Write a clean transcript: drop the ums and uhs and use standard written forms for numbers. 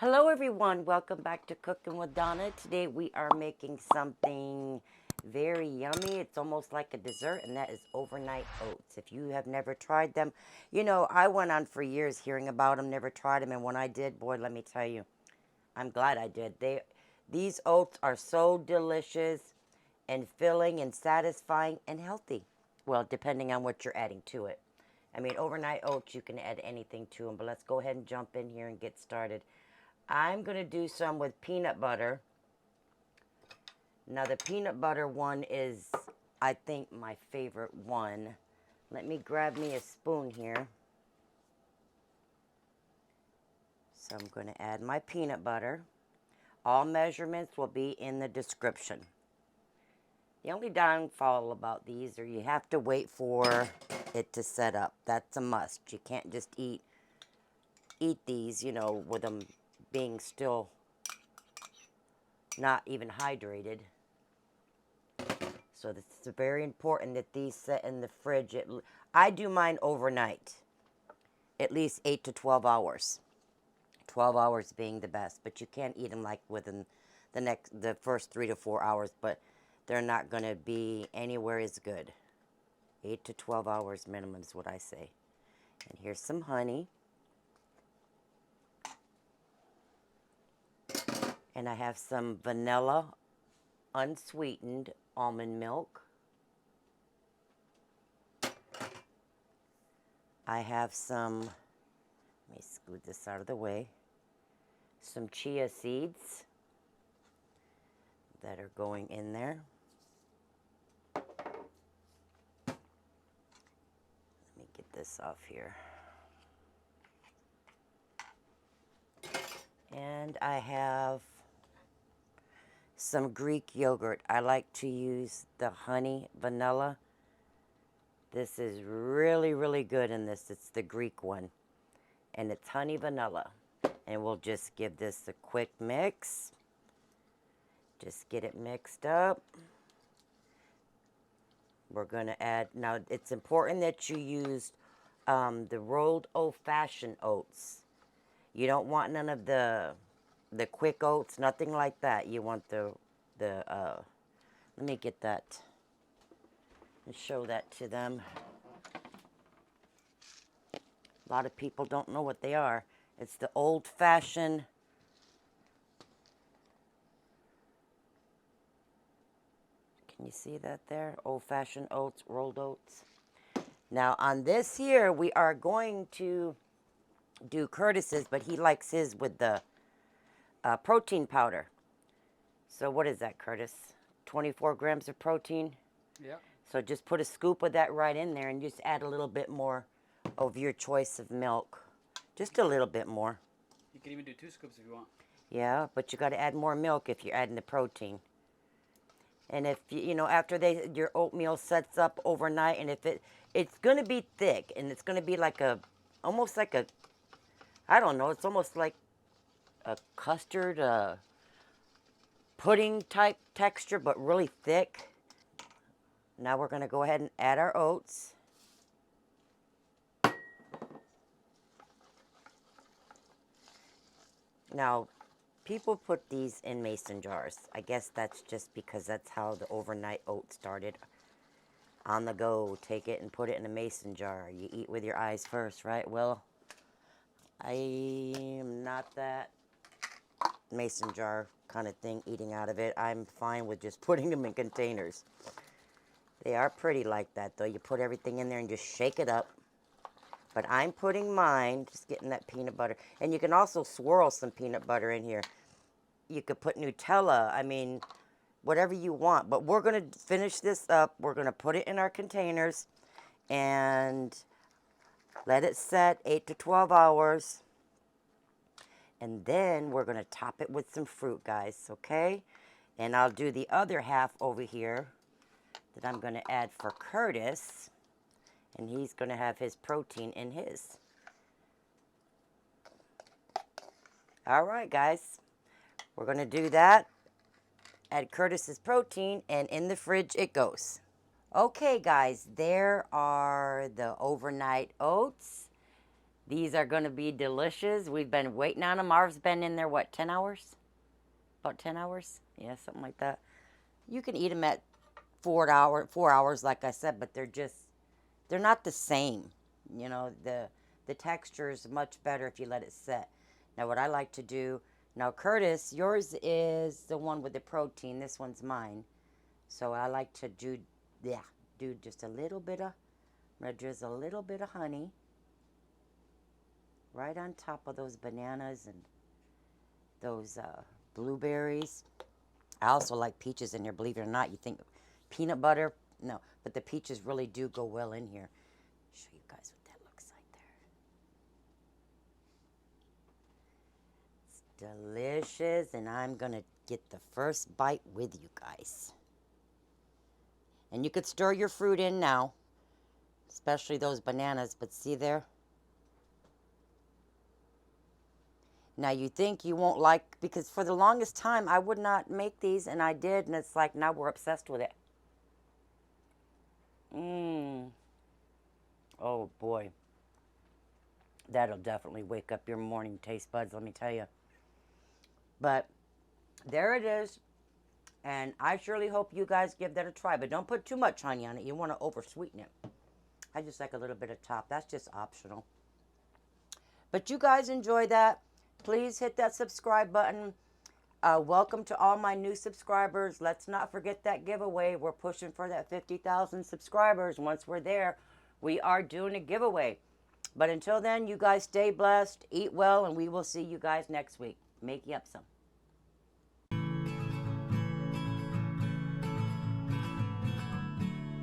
Hello everyone, welcome back to Cooking with Donna. Today we are making something very yummy. It's almost like a dessert, and that is overnight oats. If you have never tried them, I went on for years hearing about them, never tried them, and when I did, boy, let me tell you, I'm glad I did. These oats are so delicious and filling and satisfying and healthy. Well, depending on what you're adding to it. I mean, overnight oats, you can add anything to them, but let's go ahead and jump in here and get started. I'm going to do some with peanut butter. Now, the peanut butter one is, I think, my favorite one. Let me grab me a spoon here. So I'm going to add my peanut butter. All measurements will be in the description. The only downfall about these are you have to wait for it to set up. That's a must. You can't just eat these, with them being still not even hydrated. So it's very important that these set in the fridge. I do mine overnight, at least 8 to 12 hours. 12 hours being the best, but you can't eat them like within the first 3 to 4 hours, but they're not going to be anywhere as good. 8 to 12 hours minimum is what I say. And here's some honey. And I have some vanilla unsweetened almond milk. I have some, let me scoot this out of the way, some chia seeds that are going in there. Let me get this off here. And I have some Greek yogurt. I like to use the honey vanilla. This is really, really good in this. It's the Greek one. And it's honey vanilla. And we'll just give this a quick mix. Just get it mixed up. We're going to add, now it's important that you use the rolled old-fashioned oats. You don't want none of the quick oats, nothing like that. You want let me get that and show that to them. A lot of people don't know what they are. It's the old-fashioned, can you see that there? Old-fashioned oats, rolled oats. Now on this here, we are going to do Curtis's, but he likes his with the protein powder. So what is that, Curtis? 24 grams of protein? Yeah. So just put a scoop of that right in there and just add a little bit more of your choice of milk. Just a little bit more. You can even do 2 scoops if you want. Yeah, but you got to add more milk if you're adding the protein. And if, after your oatmeal sets up overnight, and if it's going to be thick, and it's going to be like almost like I don't know, it's almost like a custard, pudding type texture, but really thick. Now we're going to go ahead and add our oats. Now, people put these in mason jars. I guess that's just because that's how the overnight oat started. On the go, take it and put it in a mason jar. You eat with your eyes first, right? Well, I am not that mason jar kind of thing, eating out of it. I'm fine with just putting them in containers. They are pretty like that, though. You put everything in there and just shake it up. But I'm putting mine, just getting that peanut butter. And you can also swirl some peanut butter in here. You could put Nutella. I mean, whatever you want. But we're going to finish this up. We're going to put it in our containers and let it set 8 to 12 hours. And then we're going to top it with some fruit, guys, okay? And I'll do the other half over here that I'm going to add for Curtis. And he's going to have his protein in his. All right, guys. We're going to do that. Add Curtis's protein, and in the fridge it goes. Okay, guys. There are the overnight oats. These are going to be delicious. We've been waiting on them. Marv's been in there, what, 10 hours? About 10 hours? Yeah, something like that. You can eat them at 4 hours, like I said, but they're not the same. You know, the texture is much better if you let it set. Now, what I like to do, now Curtis, yours is the one with the protein. This one's mine. So I like to do just a little bit of, I'm going to drizzle a little bit of honey right on top of those bananas and those blueberries. I also like peaches in here, believe it or not. You think peanut butter? No, but the peaches really do go well in here. Show you guys what that looks like there. It's delicious, and I'm going to get the first bite with you guys. And you could stir your fruit in now, especially those bananas, but see there? Now you think you won't like, because for the longest time I would not make these, and I did, and it's like now we're obsessed with it. Oh boy. That'll definitely wake up your morning taste buds, let me tell you. But there it is. And I surely hope you guys give that a try. But don't put too much honey on it. You want to over sweeten it. I just like a little bit of top. That's just optional. But you guys enjoy that. Please hit that subscribe button. Welcome to all my new subscribers. Let's not forget that giveaway. We're pushing for that 50,000 subscribers. Once we're there, we are doing a giveaway. But until then, you guys stay blessed, eat well, and we will see you guys next week. Make you up some.